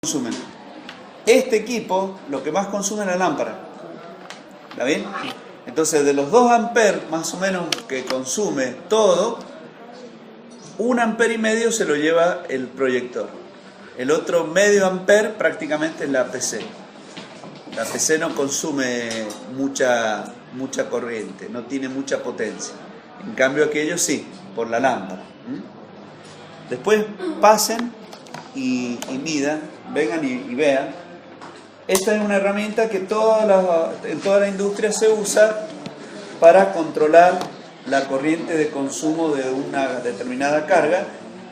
consumen. Este equipo lo que más consume es la lámpara. ¿Está bien? Entonces de los 2 amperes más o menos que consume todo, 1,5 amperes se lo lleva el proyector. El otro medio ampere prácticamente es la PC. La PC no consume mucha corriente, no tiene mucha potencia. En cambio aquello sí, por la lámpara. Después pasen y midan, vengan y vean. Esta es una herramienta que en toda la industria se usa para controlar la corriente de consumo de una determinada carga.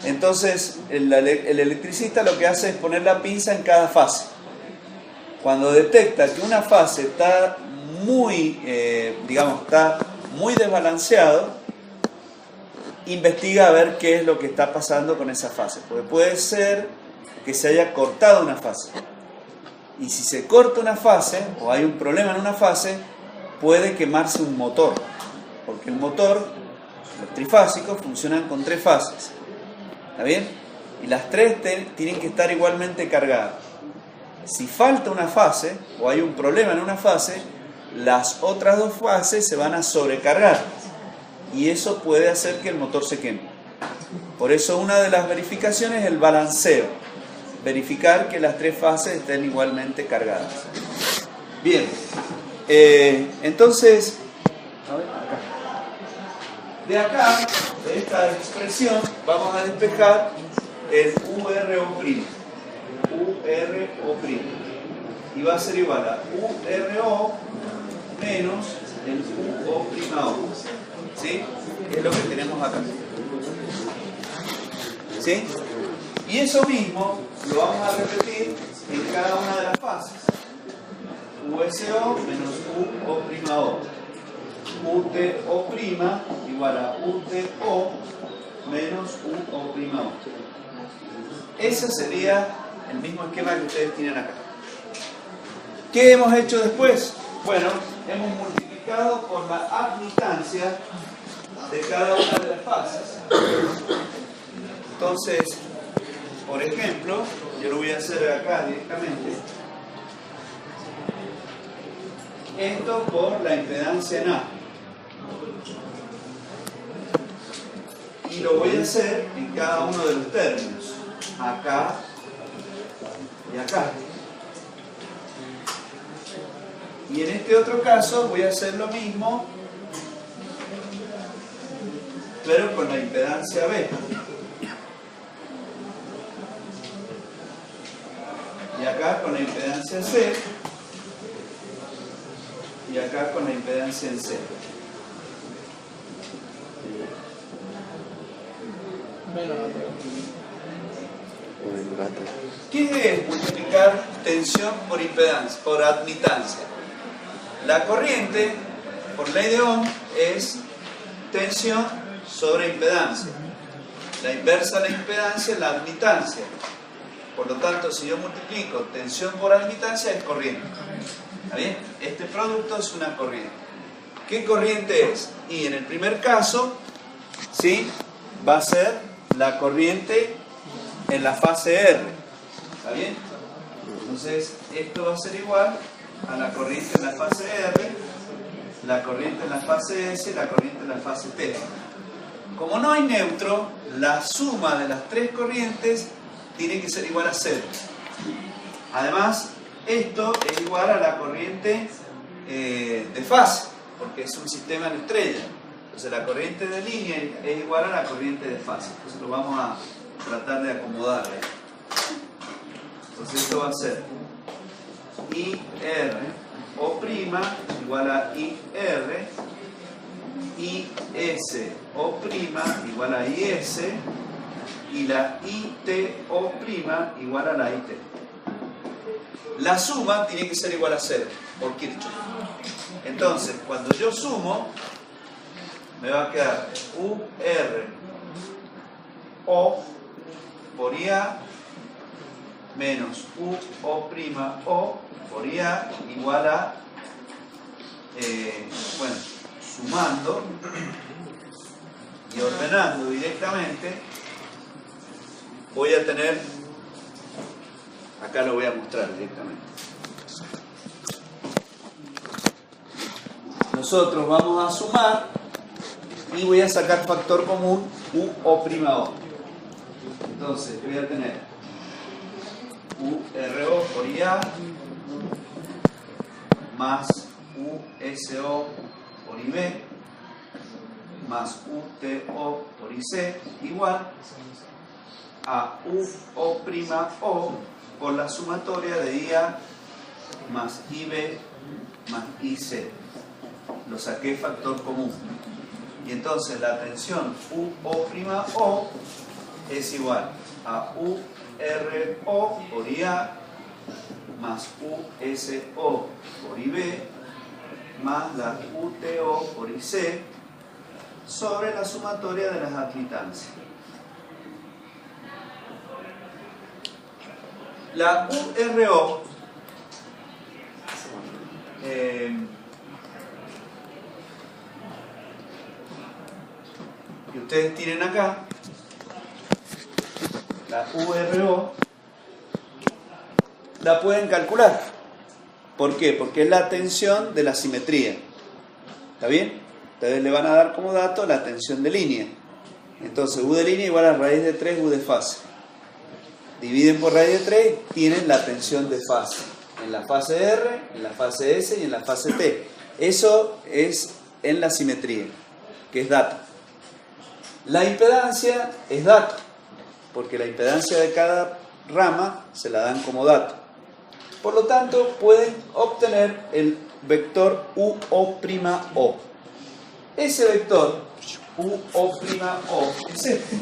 Entonces el electricista lo que hace es poner la pinza en cada fase. Cuando detecta que una fase está muy desbalanceado, investiga a ver qué es lo que está pasando con esa fase. Porque puede ser que se haya cortado una fase. Y si se corta una fase, o hay un problema en una fase, puede quemarse un motor. Porque el motor, los trifásicos, funcionan con 3 fases. ¿Está bien? Y las 3 tienen que estar igualmente cargadas. Si falta una fase, o hay un problema en una fase, las otras 2 fases se van a sobrecargar. Y eso puede hacer que el motor se queme. Por eso una de las verificaciones es el balanceo. Verificar que las 3 fases estén igualmente cargadas. Bien. Entonces, a ver, acá. De acá, de esta expresión, vamos a despejar el URO'. Y va a ser igual a URO menos el UO'. ¿Sí? Es lo que tenemos acá. ¿Sí? Y eso mismo lo vamos a repetir en cada una de las fases. USO menos UO'. UTO' igual a UTO menos UO'. Ese sería el mismo esquema que ustedes tienen acá. ¿Qué hemos hecho después? Bueno, hemos multiplicado por la admitancia de cada una de las fases. Entonces, por ejemplo, yo lo voy a hacer acá directamente. Esto por la impedancia en A. Y lo voy a hacer en cada uno de los términos. Acá y acá. Y en este otro caso voy a hacer lo mismo, pero con la impedancia B. Y acá con la impedancia C. Y acá con la impedancia en C. ¿Qué es multiplicar tensión por impedancia, por admitancia? La corriente, por ley de Ohm, es tensión sobre impedancia. La inversa de la impedancia es la admitancia. Por lo tanto, si yo multiplico tensión por admitancia, es corriente. ¿Está bien? Este producto es una corriente. ¿Qué corriente es? Y en el primer caso, ¿sí?, va a ser la corriente en la fase R. ¿Está bien? Entonces, esto va a ser igual a la corriente en la fase R, la corriente en la fase S y la corriente en la fase T. Como no hay neutro, la suma de las 3 corrientes tiene que ser igual a 0. Además, esto es igual a la corriente de fase, porque es un sistema en estrella. Entonces la corriente de línea es igual a la corriente de fase. Entonces lo vamos a tratar de acomodar. Entonces esto va a ser IR O' igual a IR, IS O' igual a IS, y la ITO' igual a la IT. La suma tiene que ser igual a 0 por Kirchhoff. Entonces, cuando yo sumo, me va a quedar URO por IA menos UO' por IA igual a, sumando y ordenando directamente, voy a tener Acá lo voy a mostrar directamente. Nosotros vamos a sumar y voy a sacar factor común UO'. Entonces voy a tener URO por IA más USO por IB más UTO por IC igual a UO' por la sumatoria de IA más IB más IC. Lo saqué factor común. Y entonces la tensión UO' es igual a URO por IA más USO por IB más la UTO por IC sobre la sumatoria de las admitancias. La URO que ustedes tienen acá, la URO la pueden calcular. ¿Por qué? Porque es la tensión de la simetría. ¿Está bien? Ustedes le van a dar como dato la tensión de línea. Entonces U de línea igual a raíz de 3 U de fase. Dividen por raíz de 3, tienen la tensión de fase. En la fase R, en la fase S y en la fase T. Eso es en la simetría, que es dato. La impedancia es dato, porque la impedancia de cada rama se la dan como dato. Por lo tanto, pueden obtener el vector UO'. Ese vector UO' es este.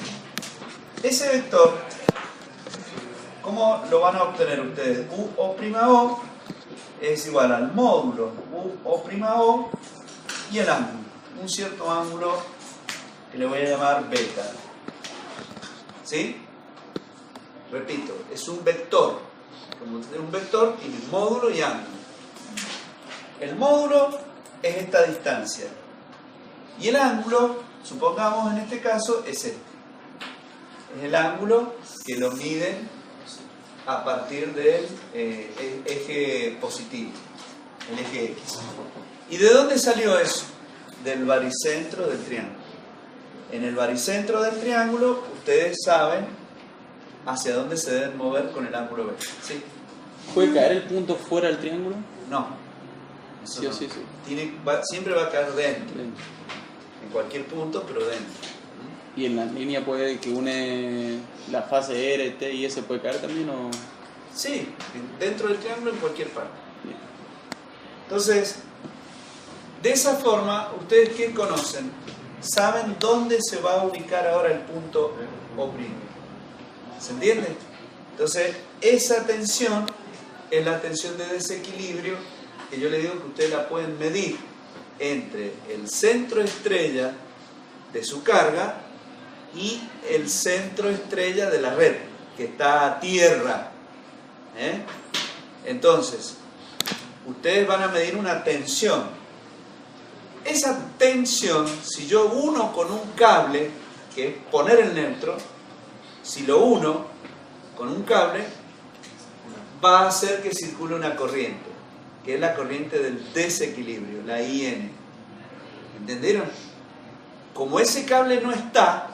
Ese vector, ¿cómo lo van a obtener ustedes? UO' es igual al módulo UO' y el ángulo. Un cierto ángulo que le voy a llamar beta. ¿Sí? Repito, es un vector. Como un vector tiene módulo y ángulo. El módulo es esta distancia. Y el ángulo, supongamos en este caso, es este. Es el ángulo que lo miden a partir del eje positivo, el eje X. ¿Y de dónde salió eso? Del baricentro del triángulo. En el baricentro del triángulo, ustedes saben hacia dónde se deben mover con el ángulo B. ¿Sí? ¿Puede caer el punto fuera del triángulo? No. Eso Sí, no. sí. Siempre va a caer dentro. En cualquier punto, pero dentro. ¿Y en la línea puede que une la fase R, T y S puede caer también o...? Sí, dentro del triángulo en cualquier parte. Bien. Entonces, de esa forma, ¿ustedes qué conocen? ¿Saben dónde se va a ubicar ahora el punto O'? ¿Se entiende? Entonces, esa tensión es la tensión de desequilibrio que yo les digo que ustedes la pueden medir entre el centro estrella de su carga y el centro estrella de la red, que está a tierra. Entonces, ustedes van a medir una tensión. Esa tensión, si yo uno con un cable, que es poner el neutro, si lo uno con un cable, va a hacer que circule una corriente, que es la corriente del desequilibrio, la IN. ¿Entendieron? Como ese cable no está,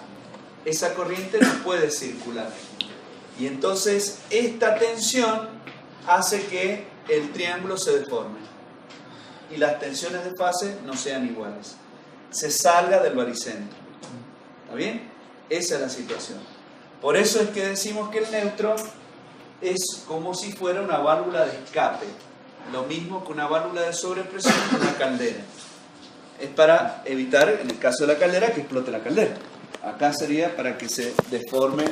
esa corriente no puede circular. Y entonces esta tensión hace que el triángulo se deforme y las tensiones de fase no sean iguales. Se salga del baricentro. ¿Está bien? Esa es la situación. Por eso es que decimos que el neutro es como si fuera una válvula de escape. Lo mismo que una válvula de sobrepresión en una caldera. Es para evitar, en el caso de la caldera, que explote la caldera. Acá sería para que se deforme,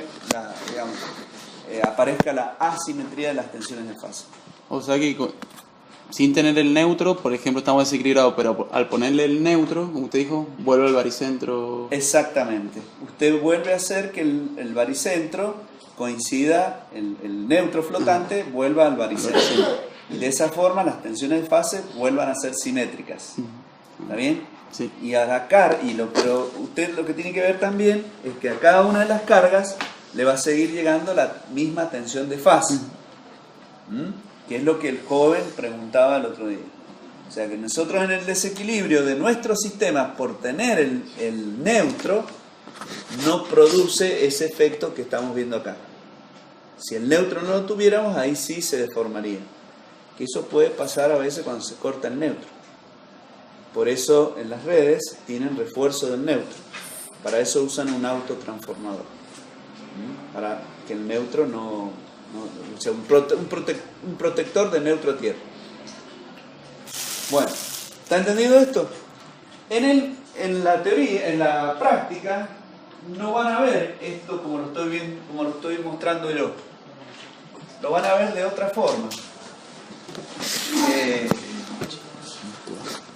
aparezca la asimetría de las tensiones de fase. O sea que sin tener el neutro, por ejemplo, estamos desequilibrados, pero al ponerle el neutro, como usted dijo, vuelve al baricentro. Exactamente. Usted vuelve a hacer que el baricentro coincida, el neutro flotante vuelva al baricentro. Y de esa forma las tensiones de fase vuelvan a ser simétricas. ¿Está bien? Sí. Y a la carga, pero usted lo que tiene que ver también es que a cada una de las cargas le va a seguir llegando la misma tensión de fase. Que es lo que el joven preguntaba el otro día. O sea que nosotros en el desequilibrio de nuestros sistemas, por tener el neutro, no produce ese efecto que estamos viendo acá. Si el neutro no lo tuviéramos, ahí sí se deformaría. Que eso puede pasar a veces cuando se corta el neutro. Por eso en las redes tienen refuerzo del neutro. Para eso usan un autotransformador. Para que el neutro o sea, un protector de neutro a tierra. Bueno, ¿está entendido esto? En la teoría, en la práctica, no van a ver esto como lo estoy mostrando yo. Lo van a ver de otra forma. Que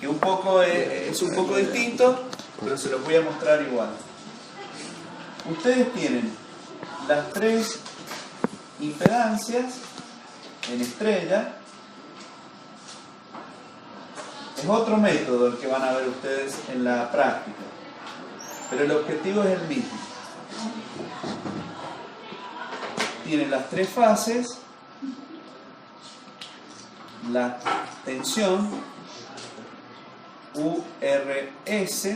es un poco distinto, pero se los voy a mostrar igual. Ustedes tienen las tres impedancias en estrella. Es otro método el que van a ver ustedes en la práctica, pero el objetivo es el mismo. Tienen las tres fases, la tensión URS,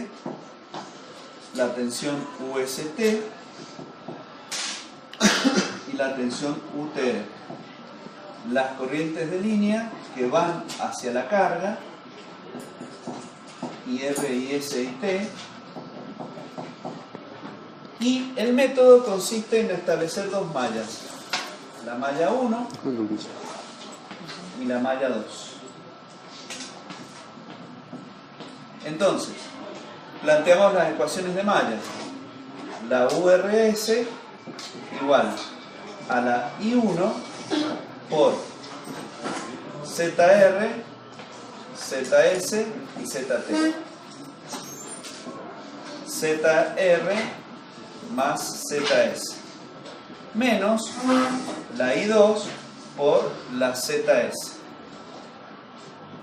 la tensión UST y la tensión UTR. Las corrientes de línea que van hacia la carga, IR, IS y T. Y el método consiste en establecer dos mallas, la malla 1 y la malla 2. Entonces, planteamos las ecuaciones de mallas. La URS igual a la I1 por ZR, ZS y ZT. ZR más ZS menos la I2 por la ZS.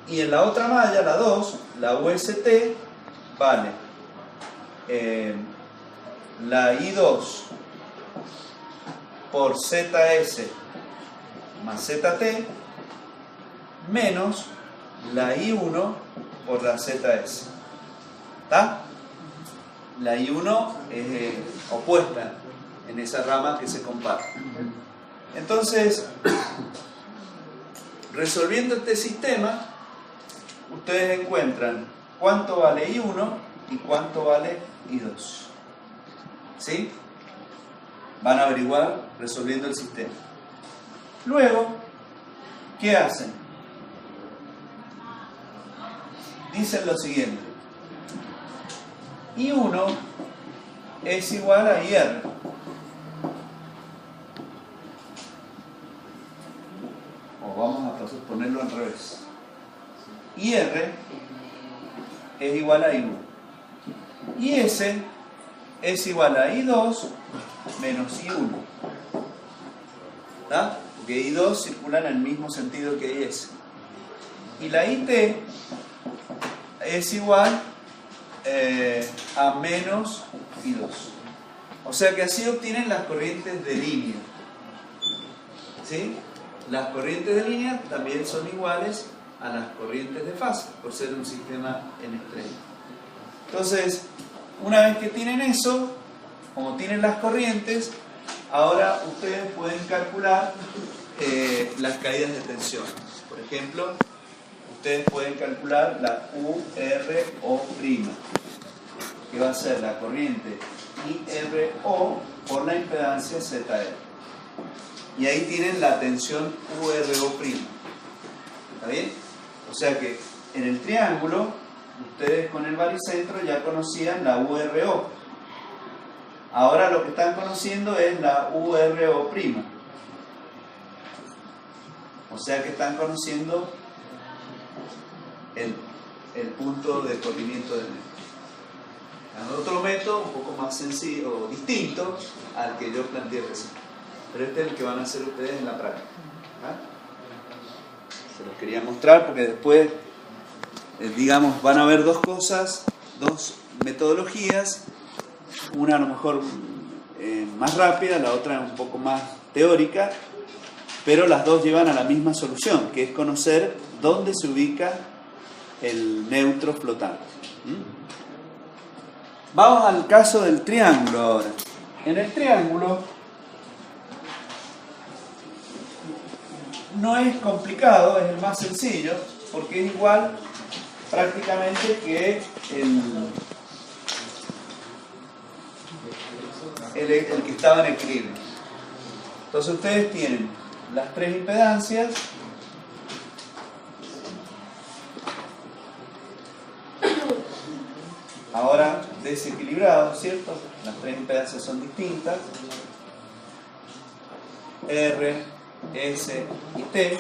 Y en la otra malla, la 2, la UST, vale la I2 por ZS más ZT menos la I1 por la ZS. ¿Está? La I1 es opuesta en esa rama que se comparte. Entonces, resolviendo este sistema, ustedes encuentran cuánto vale I1 y cuánto vale I2. ¿Sí? Van a averiguar resolviendo el sistema. Luego, ¿qué hacen? Dicen lo siguiente: I1 es igual a IR. O vamos a ponerlo al revés. IR es igual a I1. IS es igual a I2 menos I1. ¿Está? Porque I2 circula en el mismo sentido que IS. Y la IT es igual a menos I2. O sea que así obtienen las corrientes de línea. ¿Sí? Las corrientes de línea también son iguales a las corrientes de fase, por ser un sistema en estrella. Entonces, una vez que tienen eso, como tienen las corrientes, ahora ustedes pueden calcular las caídas de tensión. Por ejemplo, ustedes pueden calcular la URO', que va a ser la corriente IRO por la impedancia ZR. Y ahí tienen la tensión URO'. ¿Está bien? O sea que en el triángulo, ustedes con el baricentro ya conocían la URO. Ahora lo que están conociendo es la URO'. O sea que están conociendo el punto de corrimiento del neutro. Es otro método un poco más sencillo o distinto al que yo planteé recién. Pero este es el que van a hacer ustedes en la práctica. ¿Ah? Se los quería mostrar porque después, digamos, van a ver dos cosas, dos metodologías. Una a lo mejor más rápida, la otra un poco más teórica. pero las dos llevan a la misma solución, que es conocer dónde se ubica el neutro flotante. Vamos al caso del triángulo ahora. En el triángulo no es complicado, es el más sencillo, porque es igual prácticamente que el que estaba en equilibrio. Entonces ustedes tienen las tres impedancias, ahora desequilibrados, ¿cierto? Las tres impedancias son distintas, R, S y T,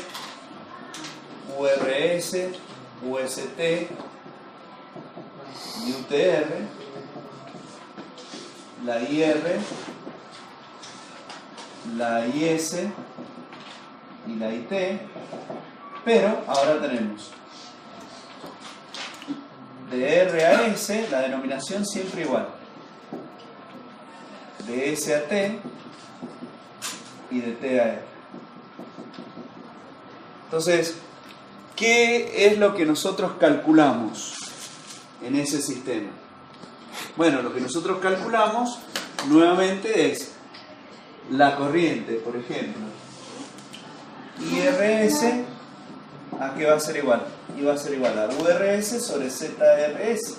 URS, UST y UTR, la IR, la IS y la IT, pero ahora tenemos de R a S la denominación siempre igual, de S a T y de T a R. Entonces, ¿qué es lo que nosotros calculamos en ese sistema? Bueno, lo que nosotros calculamos nuevamente es la corriente, por ejemplo, IRS, ¿a qué va a ser igual? Y va a ser igual a URS sobre ZRS.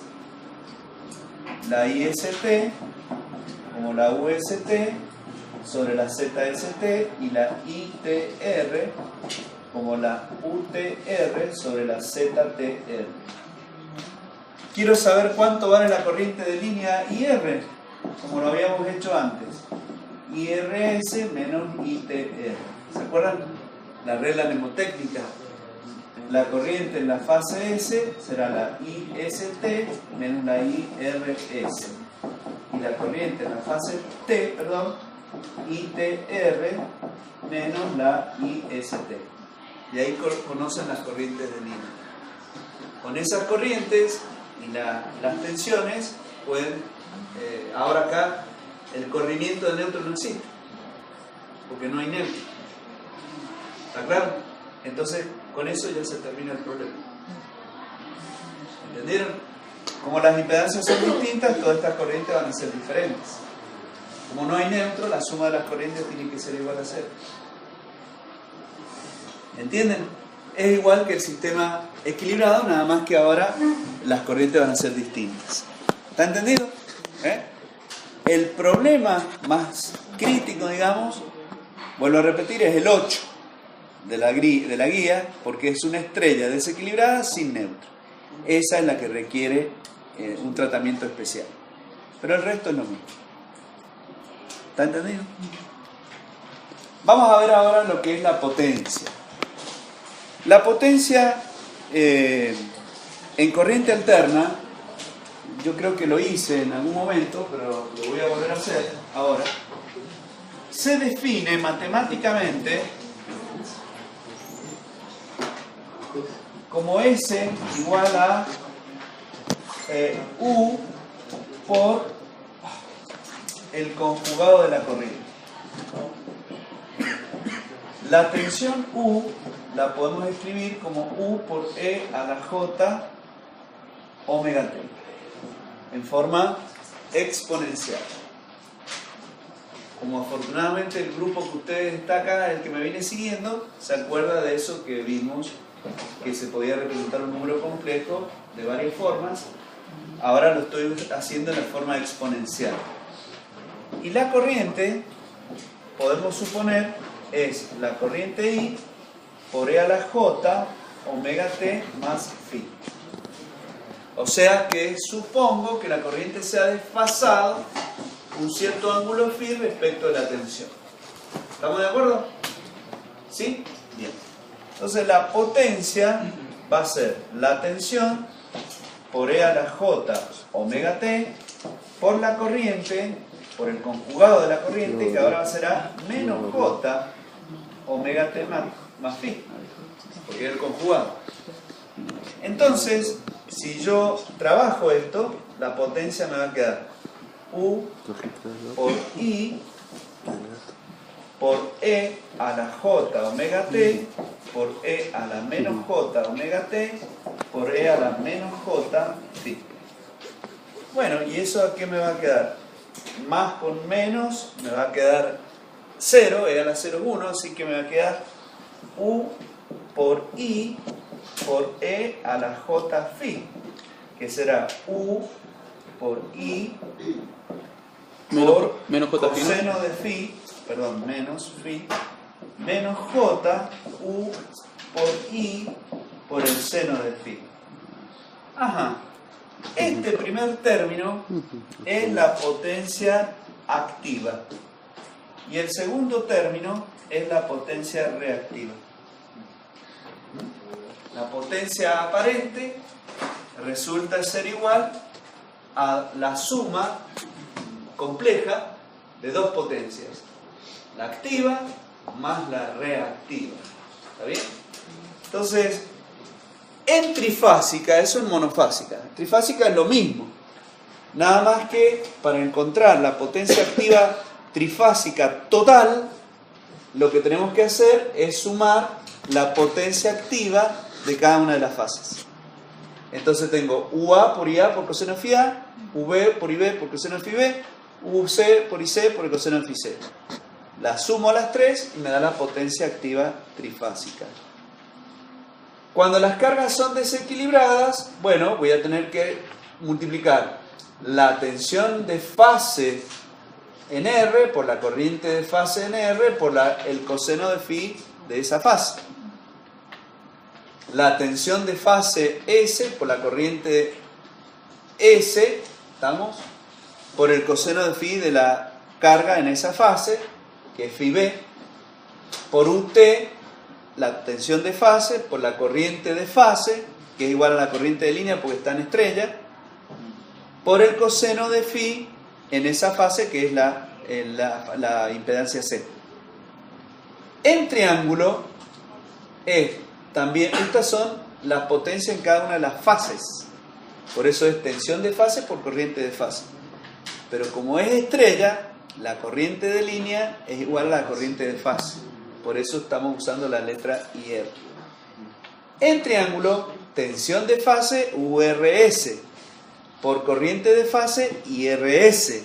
La IST como la UST sobre la ZST y la ITR como la UTR sobre la ZTR. Quiero saber cuánto vale la corriente de línea IR, como lo habíamos hecho antes. IRS menos ITR. ¿Se acuerdan? La regla mnemotécnica. La corriente en la fase S será la IST menos la IRS. Y la corriente en la fase T, ITR menos la IST. Y ahí conocen las corrientes de línea. Con esas corrientes y las tensiones pueden, ahora acá el corrimiento de neutro no existe, porque no hay neutro. ¿Está claro? Entonces con eso ya se termina el problema. ¿Entendieron? Como las impedancias son distintas, todas estas corrientes van a ser diferentes. Como no hay neutro, la suma de las corrientes tiene que ser igual a cero. ¿Entienden? Es igual que el sistema equilibrado, nada más que ahora las corrientes van a ser distintas. ¿Está entendido? El problema más crítico, digamos, vuelvo a repetir, es el 8 de la guía, porque es una estrella desequilibrada sin neutro. Esa es la que requiere un tratamiento especial. Pero el resto es lo mismo. ¿Está entendido? Vamos a ver ahora lo que es la potencia. La potencia en corriente alterna, yo creo que lo hice en algún momento, pero lo voy a volver a hacer ahora, se define matemáticamente como S igual a U por el conjugado de la corriente. La tensión U la podemos escribir como U por E a la J omega T, en forma exponencial. Como afortunadamente el grupo que ustedes está acá, el que me viene siguiendo, se acuerda de eso que vimos, que se podía representar un número complejo de varias formas. Ahora lo estoy haciendo en la forma exponencial. Y la corriente, podemos suponer, es la corriente I por E a la J omega T más phi. O sea que supongo que la corriente se ha desfasado un cierto ángulo phi respecto de la tensión. ¿Estamos de acuerdo? ¿Sí? Bien. Entonces la potencia va a ser la tensión por E a la J omega T por la corriente, por el conjugado de la corriente, que ahora será menos J omega T más phi, porque es el conjugado. Entonces, si yo trabajo esto, la potencia me va a quedar U por I por E a la J omega T por E a la menos J omega T por E a la menos J phi. Bueno, ¿y eso a qué me va a quedar? Más con menos me va a quedar 0, E a la 0 es 1, así que me va a quedar U por I por E a la J phi, que será U por I por menos J phi, ¿no? coseno de phi, perdón, menos phi, menos J U por I por el seno de phi. Ajá. Este primer término es la potencia activa y el segundo término es la potencia reactiva. La potencia aparente resulta ser igual a la suma compleja de dos potencias, la activa más la reactiva. ¿Está bien? Entonces, en trifásica, eso en monofásica. En trifásica es lo mismo. Nada más que para encontrar la potencia activa trifásica total, lo que tenemos que hacer es sumar la potencia activa de cada una de las fases. Entonces tengo UA por IA por coseno phi A, UB por IB por coseno phi B, UC por IC por el coseno de phi C. Las sumo a las tres y me da la potencia activa trifásica. Cuando las cargas son desequilibradas, bueno, voy a tener que multiplicar la tensión de fase en R por la corriente de fase en R por el coseno de phi de esa fase. La tensión de fase S por la corriente S, ¿estamos? Por el coseno de phi de la carga en esa fase, que es phi B, por UT, la tensión de fase, por la corriente de fase, que es igual a la corriente de línea porque está en estrella, por el coseno de phi en esa fase que es la impedancia C. En triángulo, también estas son las potencias en cada una de las fases. Por eso es tensión de fase por corriente de fase. Pero como es estrella, la corriente de línea es igual a la corriente de fase. Por eso estamos usando la letra IR. En triángulo, tensión de fase URS, por corriente de fase IRS,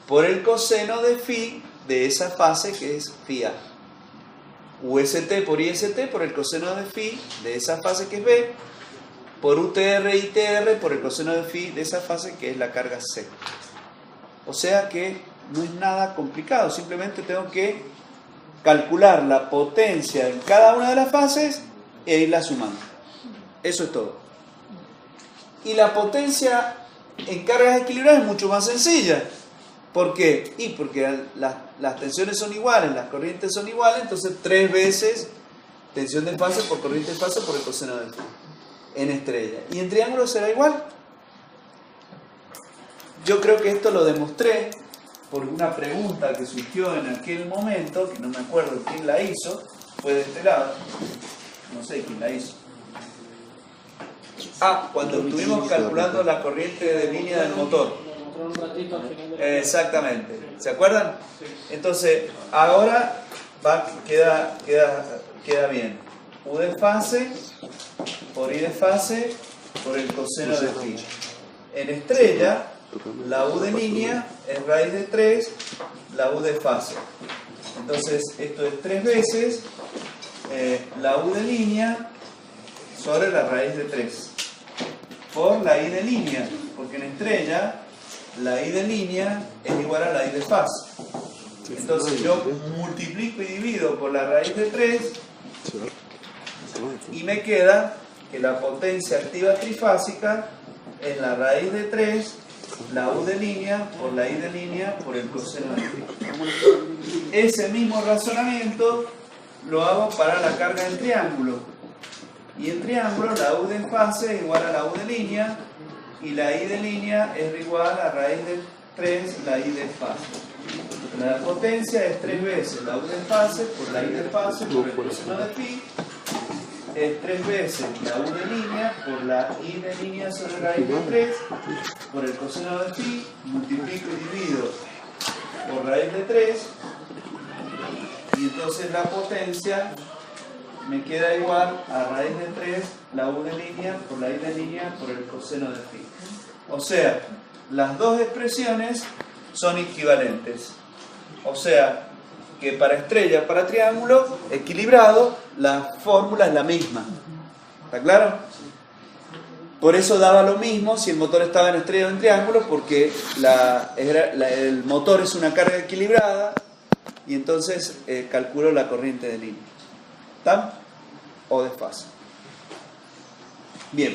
por el coseno de phi de esa fase que es phi A. UST por IST por el coseno de phi de esa fase que es B, por UTR ITR por el coseno de phi de esa fase que es la carga C. O sea que no es nada complicado, simplemente tengo que calcular la potencia en cada una de las fases e irla sumando. Eso es todo. Y la potencia en cargas equilibradas es mucho más sencilla. ¿Por qué? Y porque las tensiones son iguales, las corrientes son iguales, entonces 3 veces tensión de fase por corriente de fase por el coseno de phi en estrella. Y en triángulo será igual. Yo creo que esto lo demostré por una pregunta que surgió en aquel momento, que no me acuerdo quién la hizo, fue de este lado, no sé quién la hizo. Cuando estuvimos calculando la corriente de línea del motor. Exactamente, ¿se acuerdan? Entonces, ahora queda bien. U de fase por I de fase por el coseno de phi. En estrella, la U de línea es raíz de 3, la U de fase. Entonces, esto es 3 veces la U de línea sobre la raíz de 3 por la I de línea, porque en estrella la I de línea es igual a la I de fase. Entonces yo multiplico y divido por la raíz de 3 y me queda que la potencia activa trifásica es la raíz de 3, la U de línea por la I de línea por el coseno de phi. Ese mismo razonamiento lo hago para la carga en triángulo. Y en triángulo la U de fase es igual a la U de línea y la I de línea es igual a raíz de 3, la I de fase. La potencia es 3 veces la U de fase por la I de fase por el coseno de phi. Es 3 veces la U de línea por la I de línea sobre raíz de 3 por el coseno de phi, multiplico y divido por raíz de 3 entonces la potencia me queda igual a raíz de 3, la U de línea por la I de línea por el coseno de phi. O sea, las dos expresiones son equivalentes. O sea, que para estrella, para triángulo equilibrado, la fórmula es la misma. ¿Está claro? Por eso daba lo mismo si el motor estaba en estrella o en triángulo, porque el motor es una carga equilibrada y entonces calculo la corriente de línea. ¿Está? O desfase. Bien.